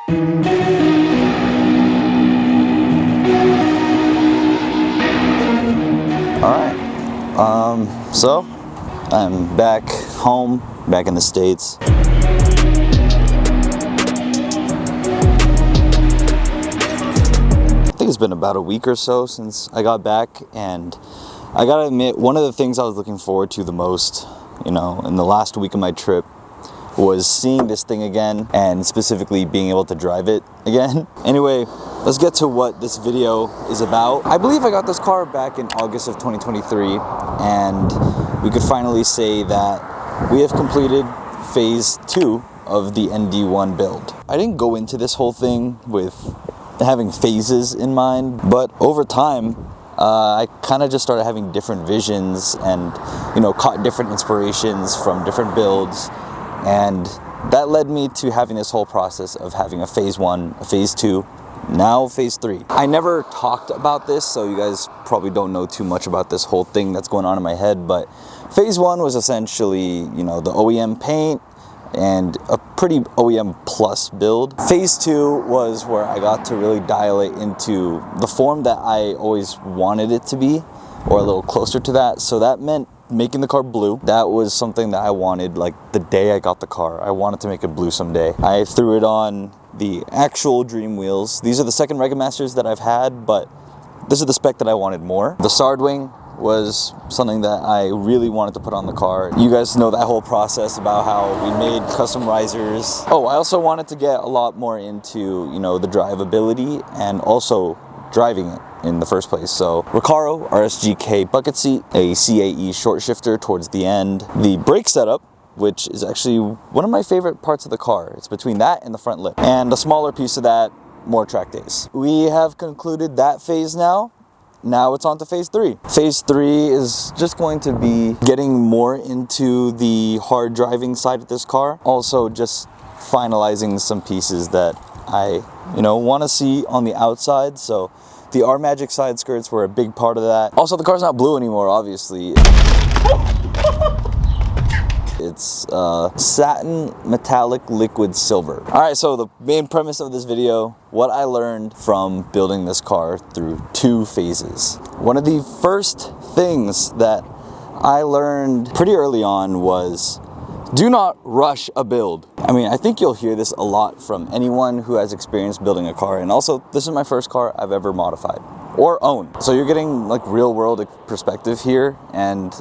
So I'm back home, back in the States. I think it's been about a week or so since I got back, and I gotta admit, one of the things I was looking forward to the most, in the last week of my trip was seeing this thing again, and specifically being able to drive it again. Anyway, let's get to what this video is about. I believe I got this car back in August of 2023, and we could finally say that we have completed phase 2 of the ND1 build. I didn't go into this whole thing with having phases in mind, but over time, I kind of just started having different visions and, caught different inspirations from different builds. And that led me to having this whole process of having a phase 1, a phase 2, now phase 3. I never talked about this, so you guys probably don't know too much about this whole thing that's going on in my head, but phase 1 was essentially, the OEM paint and a pretty OEM plus build. Phase 2 was where I got to really dial it into the form that I always wanted it to be, or a little closer to that. So that meant making the car blue. That was something that I wanted, like the day I got the car. I wanted to make it blue someday. I threw it on the actual Dream wheels. These are the second Rega Masters that I've had, but this is the spec that I wanted more. The Sard Wing was something that I really wanted to put on the car. You guys know that whole process about how we made custom risers. Oh, I also wanted to get a lot more into, the drivability and also driving it in the first place. So Recaro RSGK bucket seat, a CAE short shifter towards the end, the brake setup, which is actually one of my favorite parts of the car. It's between that and the front lip, and a smaller piece of that, more track days. We have concluded that phase now. Now it's on to phase 3. Phase 3 is just going to be getting more into the hard driving side of this car. Also just finalizing some pieces that I, want to see on the outside. So the R-Magic side skirts were a big part of that. Also, the car's not blue anymore, obviously. It's satin metallic liquid silver. All right, so the main premise of this video, what I learned from building this car through 2 phases. One of the first things that I learned pretty early on was do not rush a build. I mean, I think you'll hear this a lot from anyone who has experience building a car, and also this is my first car I've ever modified or owned. So you're getting like real world perspective here, and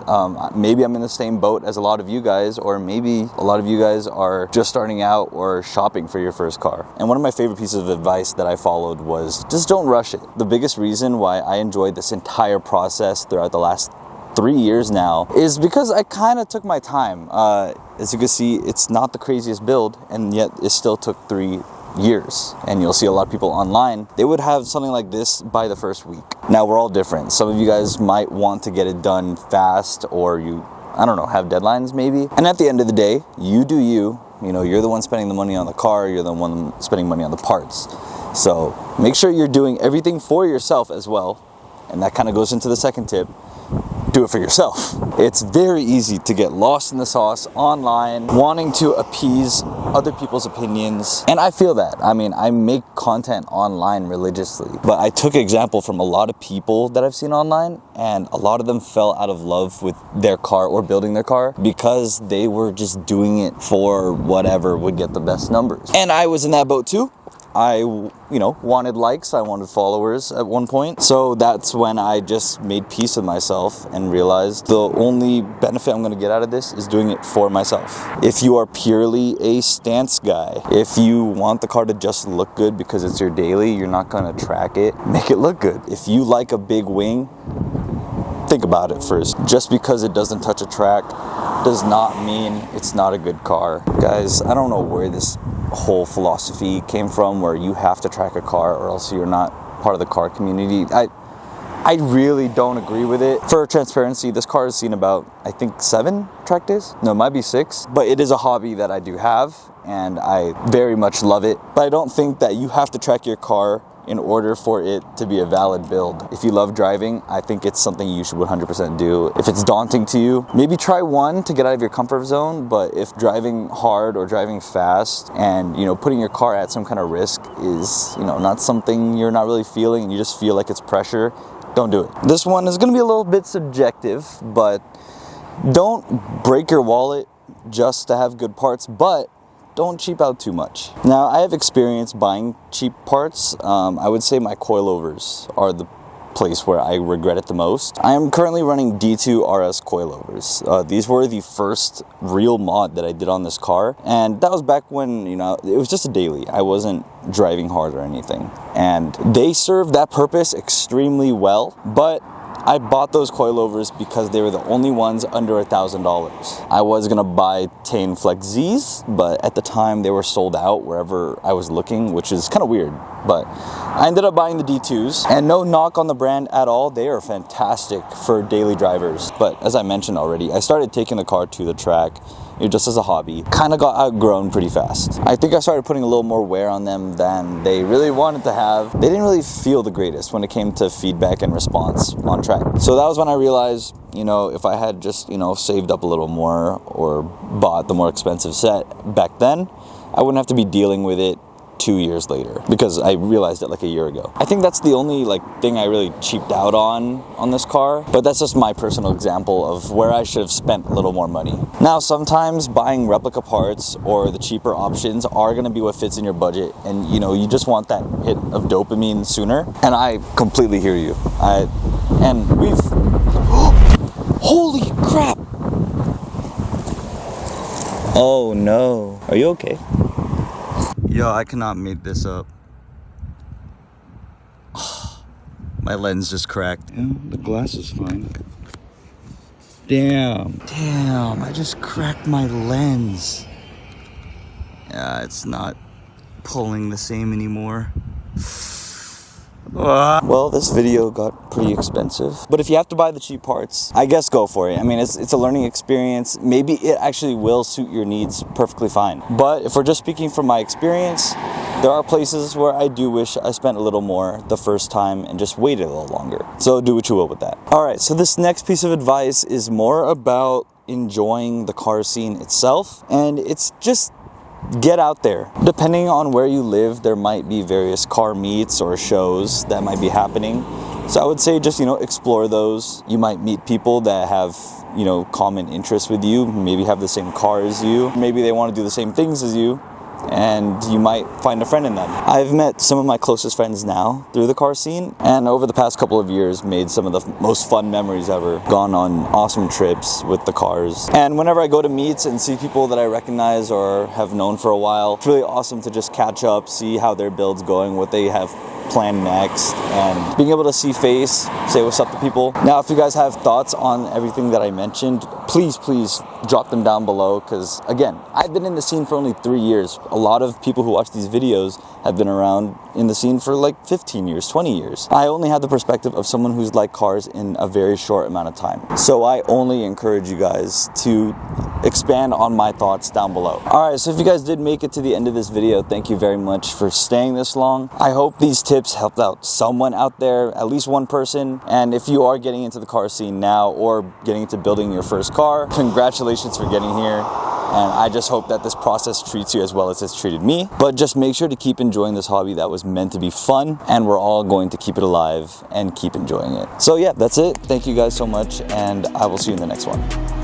maybe I'm in the same boat as a lot of you guys, or maybe a lot of you guys are just starting out or shopping for your first car. And one of my favorite pieces of advice that I followed was just don't rush it. The biggest reason why I enjoyed this entire process throughout the last 3 years now is because I kind of took my time. As you can see, it's not the craziest build, and yet it still took 3 years. And you'll see a lot of people online, they would have something like this by the first week. Now, we're all different. Some of you guys might want to get it done fast, or have deadlines maybe. And at the end of the day, you do you. You're the one spending the money on the car, you're the one spending money on the parts. So make sure you're doing everything for yourself as well. And that kind of goes into the second tip. Do it for yourself. It's very easy to get lost in the sauce online, wanting to appease other people's opinions. And I feel that. I mean, I make content online religiously, but I took example from a lot of people that I've seen online, and a lot of them fell out of love with their car or building their car because they were just doing it for whatever would get the best numbers. And I was in that boat too. I, wanted likes, I wanted followers at one point. So that's when I just made peace with myself and realized the only benefit I'm going to get out of this is doing it for myself. If you are purely a stance guy, if you want the car to just look good because it's your daily, you're not going to track it, make it look good. If you like a big wing, think about it first. Just because it doesn't touch a track does not mean it's not a good car. Guys, I don't know where this whole philosophy came from where you have to track a car or else you're not part of the car community. I really don't agree with it. For transparency, this car has seen about, I think, 7 track days? No, it might be 6. But it is a hobby that I do have, and I very much love it. But I don't think that you have to track your car in order for it to be a valid build. If you love driving, I think it's something you should 100% do. If it's daunting to you, maybe try one to get out of your comfort zone, but if driving hard or driving fast and, you know, putting your car at some kind of risk is, you know, not something you're not really feeling and you just feel like it's pressure, don't do it. This one is gonna be a little bit subjective, but don't break your wallet just to have good parts, but don't cheap out too much. Now, I have experience buying cheap parts. I would say my coilovers are the place where I regret it the most. I am currently running D2 RS coilovers. These were the first real mod that I did on this car, and that was back when, you know, it was just a daily. I wasn't driving hard or anything, and they served that purpose extremely well, but I bought those coilovers because they were the only ones under $1,000. I was gonna buy Tane Flex Z's, but at the time they were sold out wherever I was looking, which is kind of weird. But I ended up buying the D2s, and no knock on the brand at all. They are fantastic for daily drivers. But as I mentioned already, I started taking the car to the track, you know, just as a hobby. Kind of got outgrown pretty fast. I think I started putting a little more wear on them than they really wanted to have. They didn't really feel the greatest when it came to feedback and response on track. So that was when I realized, you know, if I had just, you know, saved up a little more or bought the more expensive set back then, I wouldn't have to be dealing with it 2 years later, because I realized it like a year ago. I think that's the only thing I really cheaped out on this car, but that's just my personal example of where I should have spent a little more money. Now, sometimes buying replica parts or the cheaper options are going to be what fits in your budget, and you know, you just want that hit of dopamine sooner, and I completely hear you. Holy crap! Oh no, are you okay? Yo, I cannot make this up. My lens just cracked. Yeah, the glass is fine. Damn, I just cracked my lens. Yeah, it's not pulling the same anymore. Well, this video got pretty expensive, but if you have to buy the cheap parts, I guess go for it. I mean, it's a learning experience. Maybe it actually will suit your needs perfectly fine. But if we're just speaking from my experience, there are places where I do wish I spent a little more the first time and just waited a little longer. So do what you will with that. All right, so this next piece of advice is more about enjoying the car scene itself, and it's just get out there. Depending on where you live, there might be various car meets or shows that might be happening. So I would say just, you know, explore those. You might meet people that have, you know, common interests with you, maybe have the same car as you, maybe they want to do the same things as you, and you might find a friend in them. I've met some of my closest friends now through the car scene, and over the past couple of years made some of the most fun memories ever. Gone on awesome trips with the cars. And whenever I go to meets and see people that I recognize or have known for a while, it's really awesome to just catch up, see how their build's going, what they have planned next, and being able to see face, say what's up to people. Now, if you guys have thoughts on everything that I mentioned, please drop them down below, because again, I've been in the scene for only 3 years. A lot of people who watch these videos have been around in the scene for like 15 years, 20 years. I only have the perspective of someone who's liked cars in a very short amount of time. So I only encourage you guys to expand on my thoughts down below. All right, so if you guys did make it to the end of this video, thank you very much for staying this long. I hope these tips helped out someone out there, at least one person. And if you are getting into the car scene now or getting into building your first car, congratulations for getting here. And I just hope that this process treats you as well as it's treated me. But just make sure to keep enjoying this hobby that was meant to be fun, and we're all going to keep it alive and keep enjoying it. So yeah, that's it. Thank you guys so much, and I will see you in the next one.